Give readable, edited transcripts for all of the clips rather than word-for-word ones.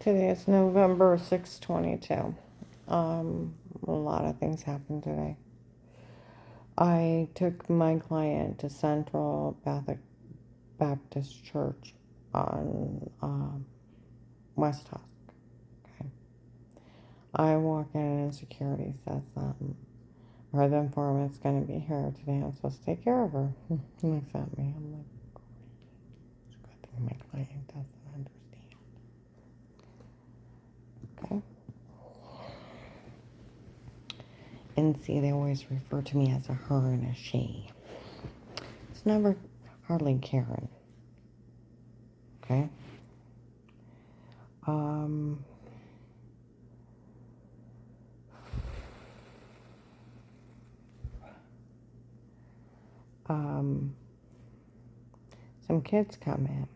Today is November 6, 22. A lot of things happened today. I took my client to Central Baptist Church on West Husk. Okay. I walk in and security says, her the informant's going to be here today. I'm supposed to take care of her. He looks at me. I'm like, it's a good thing my client doesn't understand. Okay. And see, they always refer to me as a her and a she. It's never hardly Karen. Okay? Um, some kids come in.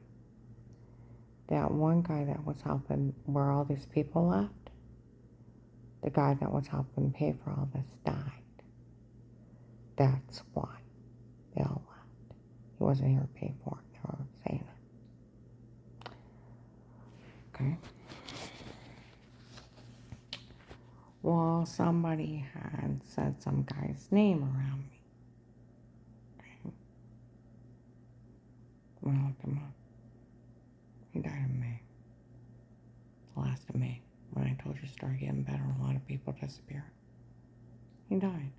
That one guy that was helping where all these people left, the guy that was helping pay for all this died. That's why they all left. He wasn't here to pay for it. They were saying it. Okay? Well, somebody had said some guy's name around me. Okay? When I looked him up, he died in May. The last of May. When I told you to start getting better, a lot of people disappeared. He died.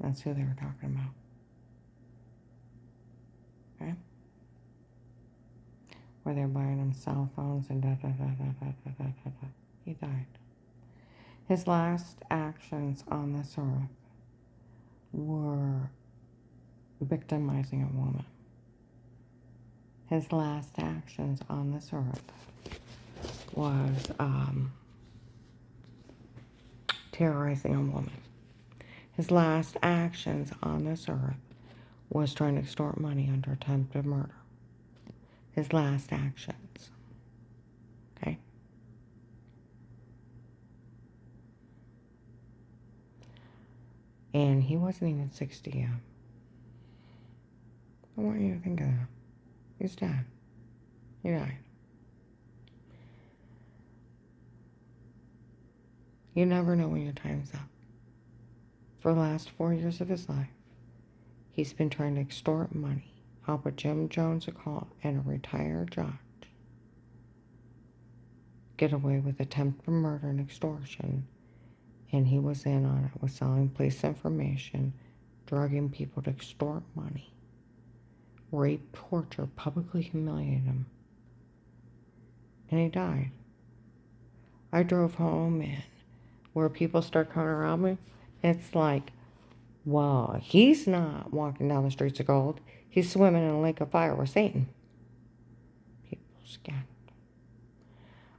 That's who they were talking about. Okay? Where they're buying them cell phones and da. He died. His last actions on this earth were victimizing a woman. His last actions on this earth was terrorizing a woman. His last actions on this earth was trying to extort money under attempted murder. His last actions. Okay? And he wasn't even 60 yet. I want you to think of that. He's dead. He died. You never know when your time's up. For the last 4 years of his life, he's been trying to extort money, help a Jim Jones and a retired judge get away with attempted murder and extortion, and he was in on it with selling police information, drugging people to extort money, rape, torture, publicly humiliated him, and he died. I drove home, and where people start coming around me, it's like, well, he's not walking down the streets of gold. He's swimming in a lake of fire with Satan. People scattered.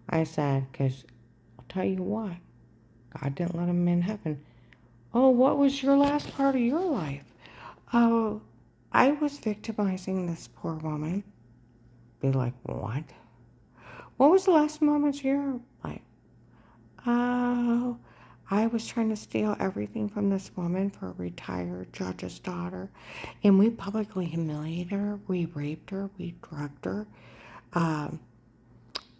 I said, because I'll tell you what, God didn't let him in heaven. Oh, what was your last part of your life? Oh, I was victimizing this poor woman. Be like, what? What was the last moments of your life? Oh, I was trying to steal everything from this woman for a retired judge's daughter. And we publicly humiliated her. We raped her. We drugged her.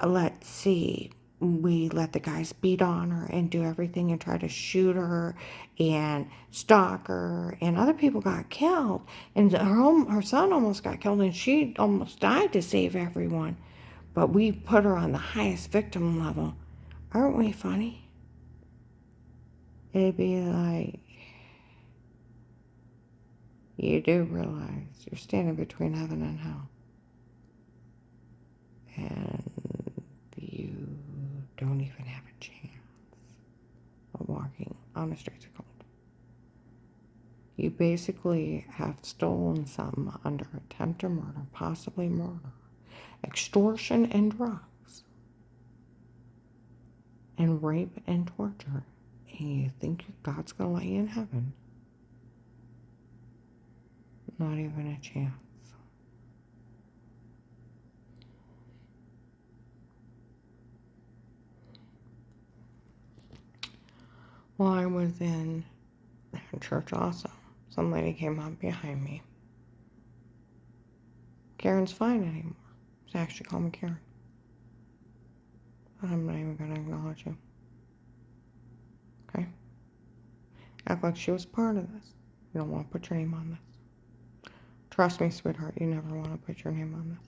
Let's see. We let the guys beat on her and do everything and try to shoot her and stalk her. And other people got killed. And her son almost got killed and she almost died to save everyone. But we put her on the highest victim level. Aren't we funny? It'd be like, you do realize you're standing between heaven and hell. And you don't even have a chance of walking on the streets of gold. You basically have stolen something under attempted murder, possibly murder, extortion and drugs, and rape and torture. And you think God's going to let you in heaven? Not even a chance. While I was in church also, some lady came up behind me. Karen's fine anymore. She actually called me Karen. I'm not even going to acknowledge you. Okay? Act like she was part of this. You don't want to put your name on this. Trust me, sweetheart, you never want to put your name on this.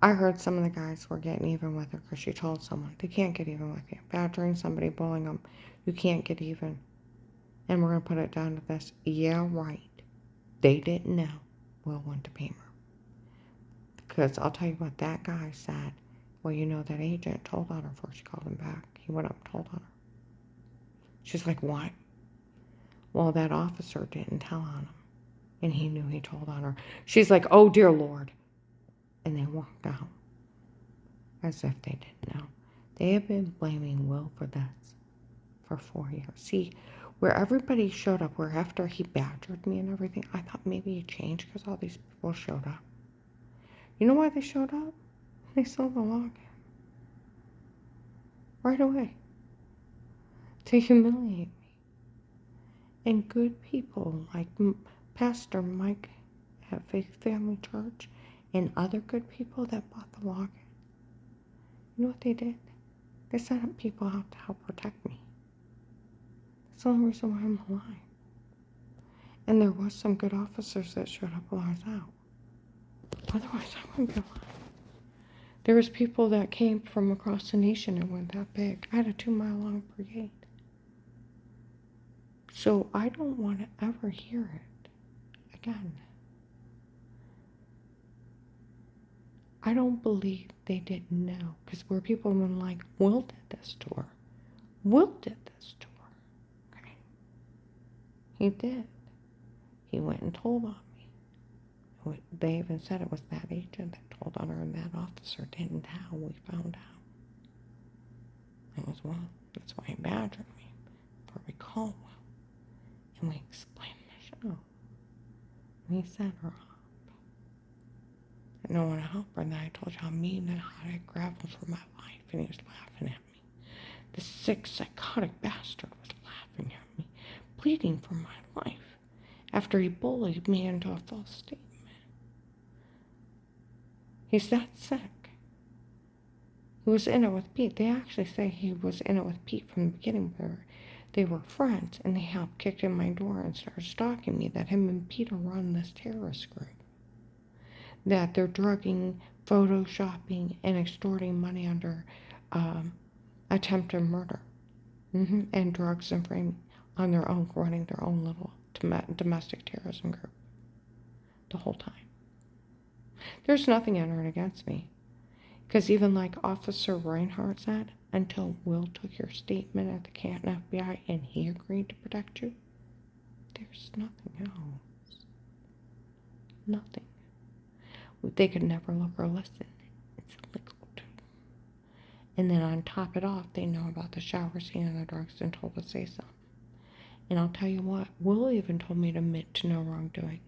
I heard some of the guys were getting even with her because she told someone. They can't get even with you. Badgering somebody, bullying them. You can't get even. And we're going to put it down to this. Yeah, right. They didn't know Will went to Beamer. Because I'll tell you what, that guy said, well, you know, that agent told on her before she called him back. He went up and told on her. She's like, what? Well, that officer didn't tell on him. And he knew he told on her. She's like, oh, dear Lord. And they walked out. As if they didn't know. They have been blaming Will for this for 4 years. See, where everybody showed up, where after he badgered me and everything, I thought maybe he changed because all these people showed up. You know why they showed up? They saw the login. Right away. To humiliate me. And good people like Pastor Mike at Faith Family Church and other good people that bought the login. You know what they did? They sent up people out to help protect me. That's the only reason why I'm alive. And there was some good officers that showed up while I was out. Otherwise, I wouldn't be alive. There was people that came from across the nation and went that big. I had a 2-mile-long brigade. So I don't want to ever hear it again. I don't believe they didn't know. Because where people have been like, Will did this to her. Will did this to her. Okay. He did. He went and told on me. They even said it was that agent that told on her, and that officer didn't tell. We found out. It was Will. That's why he badgered me for recall Will. And we explained the show. And he set her up. I don't want to help her, and then I told you how mean and how I graveled for my life, and he was laughing at me. The sick, psychotic bastard was laughing at me, pleading for my life, after he bullied me into a false statement. He's that sick. He was in it with Pete. They actually say he was in it with Pete from the beginning. They were friends, and they helped kick in my door and started stalking me, that him and Peter run this terrorist group. That they're drugging, photoshopping, and extorting money under attempted murder. And drugs and framing on their own, running their own little domestic terrorism group. The whole time. There's nothing entered against me. Because even like Officer Reinhardt said, until Will took your statement at the Canton FBI and he agreed to protect you, there's nothing else. Nothing. They could never look or listen. It's illegal to. And then on top it off, they know about the shower scene and the drugs and told to say so. And I'll tell you what, Will even told me to admit to no wrongdoing.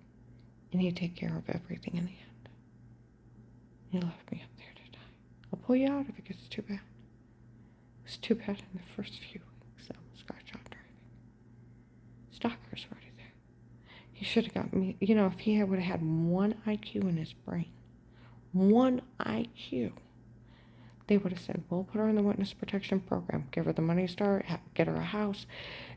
And he'd take care of everything in the end. He left me up there to die. I'll pull you out if it gets too bad. It was too bad in the first few weeks. I almost got shot driving. Stalker's already there. He should have got me. You know, if he would have had one IQ in his brain, one IQ, they would have said, we'll put her in the witness protection program, give her the money to start, get her a house,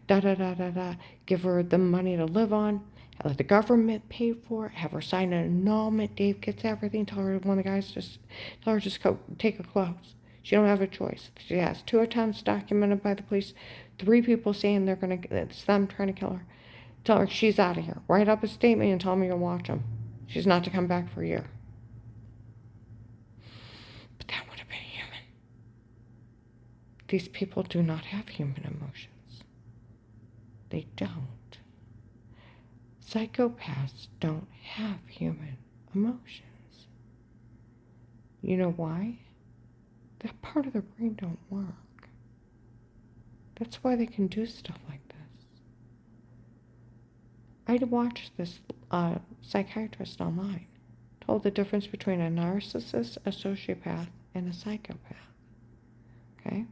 give her the money to live on, let the government pay for it, have her sign an annulment, Dave gets everything, tell her one of the guys tell her just go take her clothes. She don't have a choice. She has 2 attempts documented by the police, 3 people saying it's them trying to kill her. Tell her she's out of here. Write up a statement and tell them you'll watch them. She's not to come back for a year. But that would have been human. These people do not have human emotions. They don't. Psychopaths don't have human emotions. You know why? That part of their brain don't work. That's why they can do stuff like this. I watched this psychiatrist online. Told the difference between a narcissist, a sociopath, and a psychopath. Okay?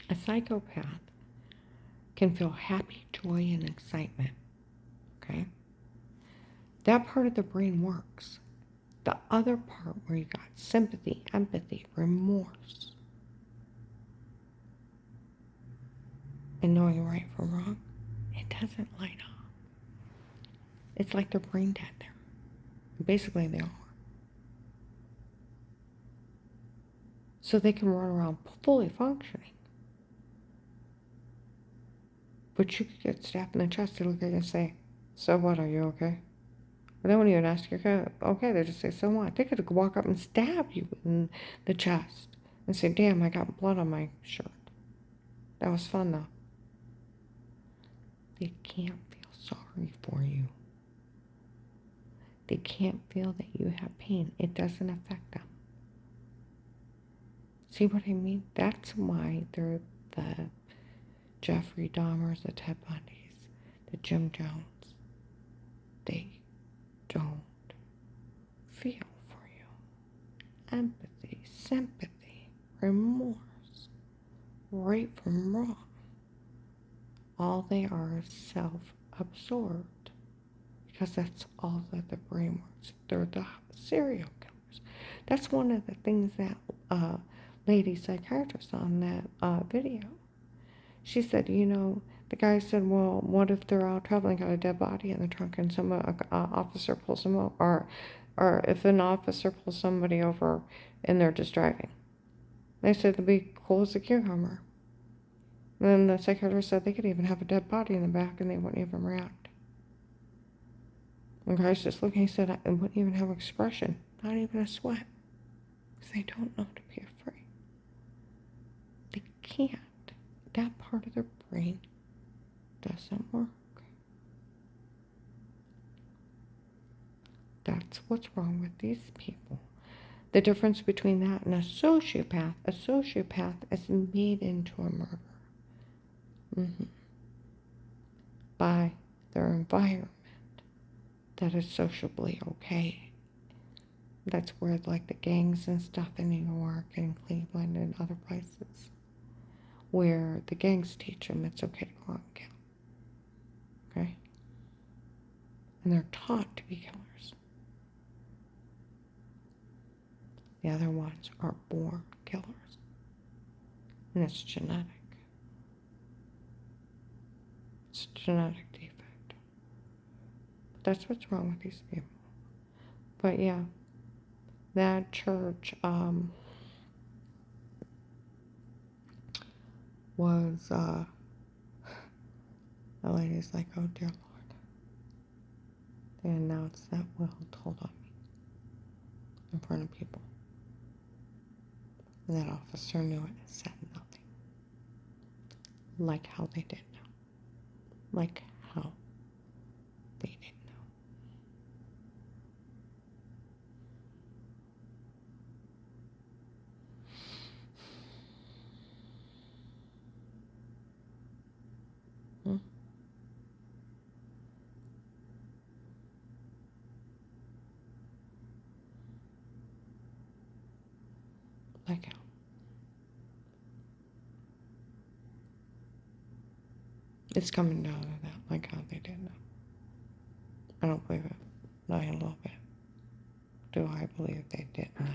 A psychopath can feel happy, joy, and excitement. Okay? That part of the brain works. The other part where you got sympathy, empathy, remorse, and knowing right from wrong, it doesn't light up. It's like they're brain dead there. Basically, they are. So they can run around fully functioning. But you could get stabbed in the chest, they look at you and say, so what, are you okay? But they won't even ask you, okay, they just say, so what? They could walk up and stab you in the chest and say, damn, I got blood on my shirt. That was fun, though. They can't feel sorry for you. They can't feel that you have pain. It doesn't affect them. See what I mean? That's why they're the Jeffrey Dahmers, the Ted Bundys, the Jim Jones. They don't feel for you. Empathy, sympathy, remorse, right from wrong. All they are is self-absorbed, because that's all that the brain works. They're the serial killers. That's one of the things that lady psychiatrist on that video, she said, the guy said, well, what if they're out traveling, got a dead body in the trunk, and some officer pulls them over, or if an officer pulls somebody over and they're just driving. They said they'd be cool as a cucumber. And then the psychiatrist said they could even have a dead body in the back and they wouldn't even react. The guy's just looking, he said, I wouldn't even have expression, not even a sweat, because they don't know to be afraid. They can't. That part of their brain doesn't work. That's what's wrong with these people. The difference between that and a sociopath is made into a murderer. By their environment that is sociably okay. That's where, like, the gangs and stuff in New York and Cleveland and other places, where the gangs teach them it's okay to go out and kill. Okay? And they're taught to be killers. The other ones are born killers. And it's genetic. It's a genetic defect. But that's what's wrong with these people. But yeah, that church was, the lady's like, oh dear Lord. They announced that will told on me in front of people. And that officer knew it and said nothing. Like how they didn't know. Like how they didn't know. Like how. It's coming down to that, like how they didn't know. I don't believe it. Not even a little bit. Do I believe they didn't know?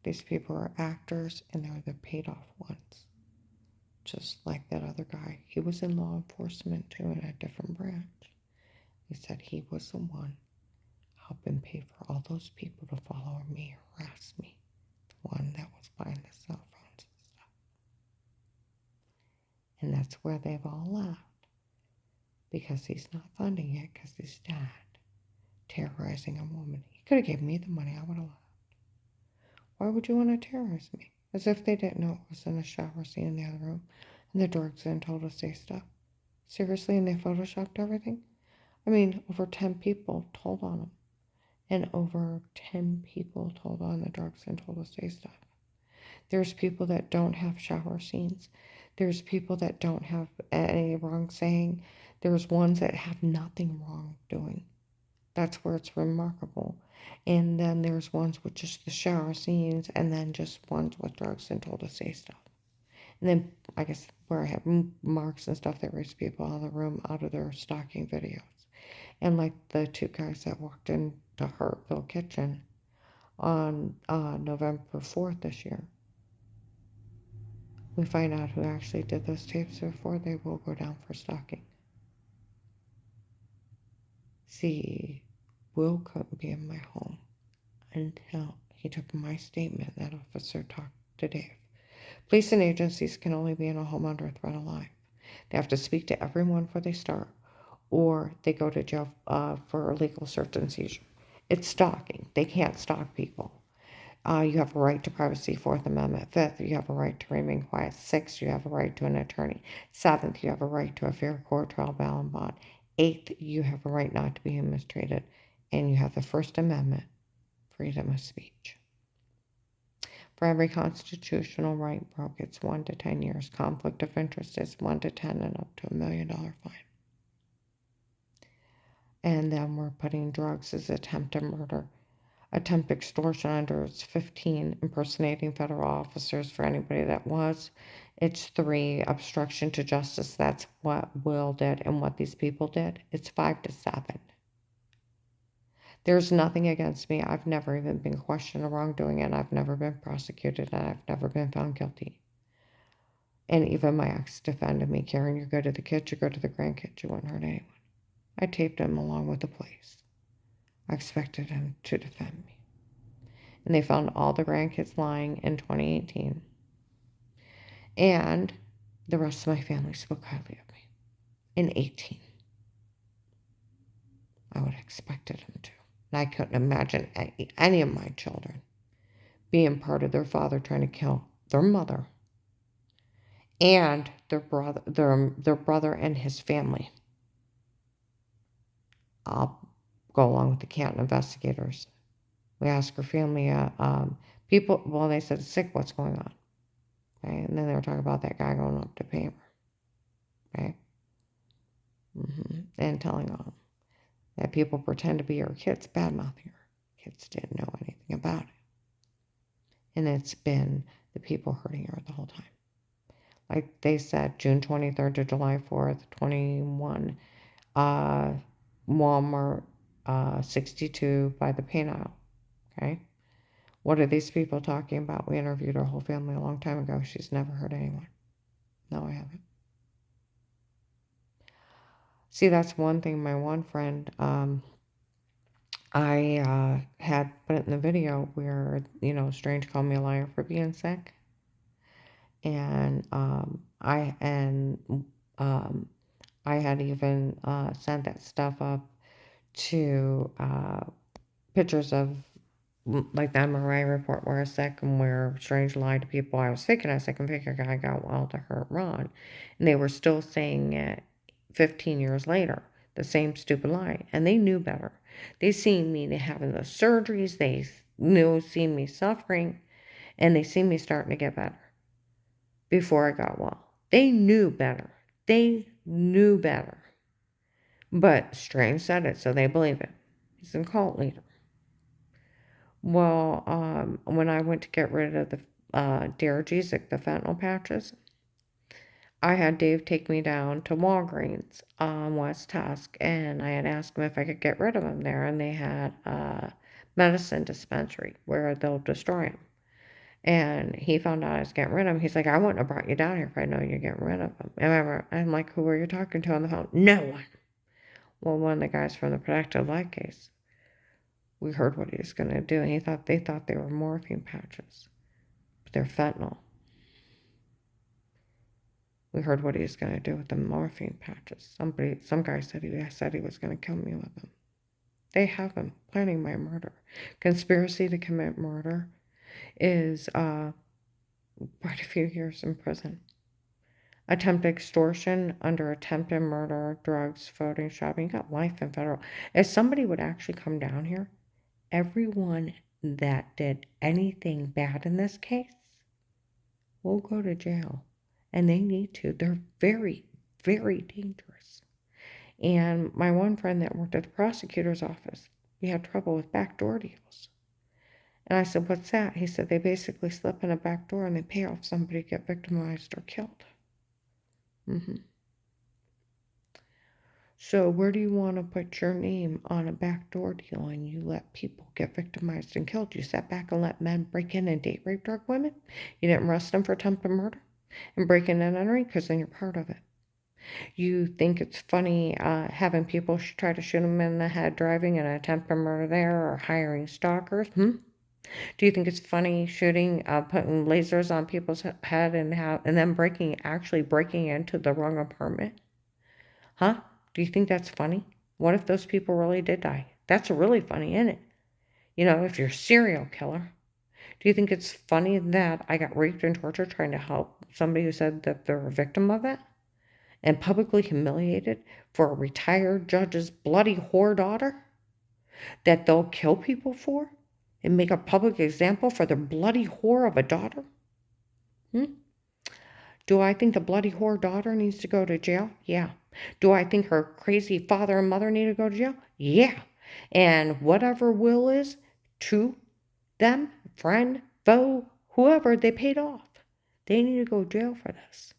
These people are actors and they're the paid off ones. Just like that other guy. He was in law enforcement too, in a different branch. He said he was the one helping pay for all those people to follow me, harass me. The one that was buying the cell phones and stuff. And that's where they've all left. Because he's not funding it, because he's dad. Terrorizing a woman. He could have given me the money, I would have left. Why would you want to terrorize me? As if they didn't know it was in the shower scene in the other room. And the drugs in told us they stuff. Seriously, and they photoshopped everything? I mean, over 10 people told on him. And over 10 people told on the drugs and told us they stuff. There's people that don't have shower scenes. There's people that don't have any wrong saying. There's ones that have nothing wrong doing. That's where it's remarkable. And then there's ones with just the shower scenes, and then just ones with drugs and told to say stuff. And then I guess where I have marks and stuff that raise people out of the room out of their stalking videos. And like the two guys that walked into Hartville Kitchen on November 4th this year, we find out who actually did those tapes before they will go down for stalking. See, Will couldn't be in my home until he took my statement. That officer talked to Dave. Police and agencies can only be in a home under threat of life. They have to speak to everyone before they start, or they go to jail for illegal search and seizure. It's stalking. They can't stalk people. You have a right to privacy, Fourth Amendment. Fifth, you have a right to remain quiet. Sixth, you have a right to an attorney. Seventh, you have a right to a fair court trial, bail, and bond. Eighth, you have a right not to be mistreated. And you have the First Amendment, freedom of speech. For every constitutional right broke, it's 1 to 10 years. Conflict of interest is 1 to 10 and up to $1 million fine. And then we're putting drugs as attempted murder. Attempt extortion under it's 15, impersonating federal officers for anybody that was. It's 3, obstruction to justice. That's what Will did and what these people did. It's 5 to 7. There's nothing against me. I've never even been questioned of wrongdoing, and I've never been prosecuted, and I've never been found guilty. And even my ex defended me. Karen, you're good to the kids, you're good to the grandkids, you wouldn't hurt anyone. I taped him along with the police. I expected him to defend me. And they found all the grandkids lying in 2018. And the rest of my family spoke highly of me. In 18. I would have expected him to. And I couldn't imagine any of my children being part of their father trying to kill their mother and their brother and his family. I'll go along with the Canton investigators. We asked her family, people, well, they said, sick, what's going on? Okay, and then they were talking about that guy going up to pay her. Right? And telling them that people pretend to be her kids, bad-mouthing her. Kids didn't know anything about it. And it's been the people hurting her the whole time. Like they said, June 23rd to July 4th, 21, Walmart 62 by the paint aisle. Okay? What are these people talking about? We interviewed her whole family a long time ago. She's never hurt anyone. No, I haven't. See, that's one thing. My one friend, I had put it in the video where, Strange called me a liar for being sick. And I had even sent that stuff up to pictures of like the MRI report where I was sick and where Strange lied to people I was sick and I was sick and figure I got well to hurt Ron. And they were still saying it 15 years later, the same stupid lie. And they knew better. They seen me having the surgeries. They seen me suffering. And they seen me starting to get better before I got well. They knew better. They knew better. But Strange said it, so they believe it. He's a cult leader. Well, when I went to get rid of the Daragesic, the fentanyl patches, I had Dave take me down to Walgreens on West Tusk, and I had asked him if I could get rid of them there, and they had a medicine dispensary where they'll destroy them. And he found out I was getting rid of them. He's like, I wouldn't have brought you down here if I know you're getting rid of them. And I'm like, who are you talking to on the phone? No one. Well, one of the guys from the Protected Light case. We heard what he was going to do, and they thought they were morphine patches, but they're fentanyl. We heard what he was going to do with the morphine patches. Some guy said he was going to kill me with them. They have him planning my murder. Conspiracy to commit murder is quite a few years in prison. Attempted extortion under attempted murder, drugs, voting, shopping. You got life in federal. If somebody would actually come down here, everyone that did anything bad in this case will go to jail. And they need to. They're very, very dangerous. And my one friend that worked at the prosecutor's office, he had trouble with backdoor deals. And I said, what's that? He said, they basically slip in a back door and they pay off somebody to get victimized or killed. So where do you want to put your name on a backdoor deal and you let people get victimized and killed? You sat back and let men break in and date rape drug women? You didn't arrest them for attempted murder and breaking and entering because then you're part of it. You think it's funny having people try to shoot them in the head driving and attempted murder there or hiring stalkers? Do you think it's funny shooting, putting lasers on people's head and then actually breaking into the wrong apartment? Huh? Do you think that's funny? What if those people really did die? That's really funny, isn't it? If you're a serial killer. Do you think it's funny that I got raped and tortured trying to help somebody who said that they're a victim of it? And publicly humiliated for a retired judge's bloody whore daughter that they'll kill people for and make a public example for their bloody whore of a daughter? Do I think the bloody whore daughter needs to go to jail? Yeah. Do I think her crazy father and mother need to go to jail? Yeah. And whatever will is to them, friend, foe, whoever they paid off, they need to go to jail for this.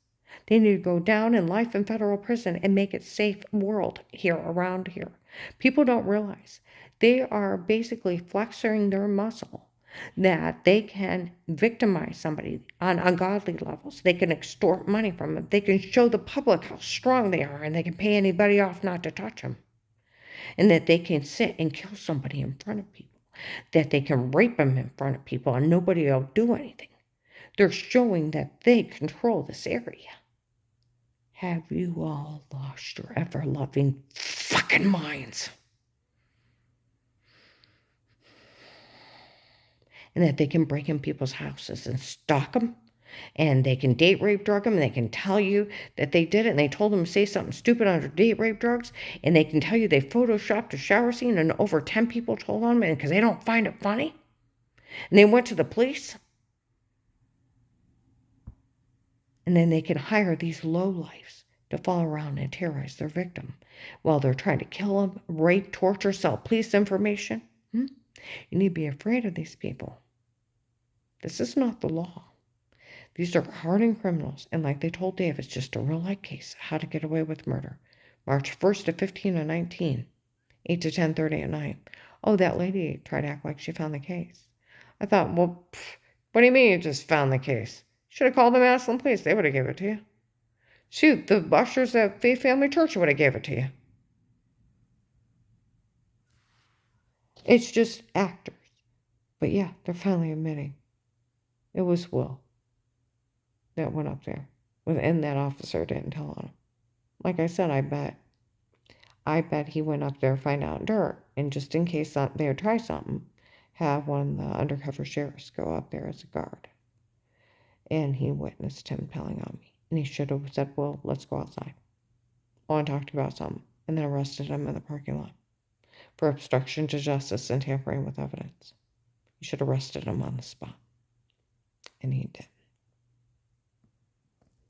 They need to go down in life in federal prison and make it safe world here around here. People don't realize they are basically flexing their muscle that they can victimize somebody on ungodly levels. They can extort money from them. They can show the public how strong they are and they can pay anybody off not to touch them. And that they can sit and kill somebody in front of people. That they can rape them in front of people and nobody will do anything. They're showing that they control this area. Have you all lost your ever-loving fucking minds? And that they can break in people's houses and stalk them, and they can date rape drug them, and they can tell you that they did it, and they told them to say something stupid under date rape drugs, and they can tell you they photoshopped a shower scene, and over 10 people told on them because they don't find it funny, and they went to the police. And then they can hire these lowlifes to follow around and terrorize their victim while they're trying to kill them, rape, torture, sell police information. You need to be afraid of these people. This is not the law. These are hardened criminals, and like they told Dave, it's just a real-life case, how to get away with murder. March 1st to 15 and 19, 8 to 10:30 at night. Oh, that lady tried to act like she found the case. I thought, well, what do you mean you just found the case? Should have called the Massillon police. They would have given it to you. Shoot, the ushers at Faith Family Church would have gave it to you. It's just actors. But yeah, they're finally admitting it was Will that went up there. And that officer didn't tell on him. Like I said, I bet he went up there to find out dirt. And just in case they would try something, have one of the undercover sheriffs go up there as a guard. And he witnessed him telling on me. And he should have said, well, let's go outside. I want to talk to you about something. And then arrested him in the parking lot for obstruction to justice and tampering with evidence. You should have arrested him on the spot. And he did.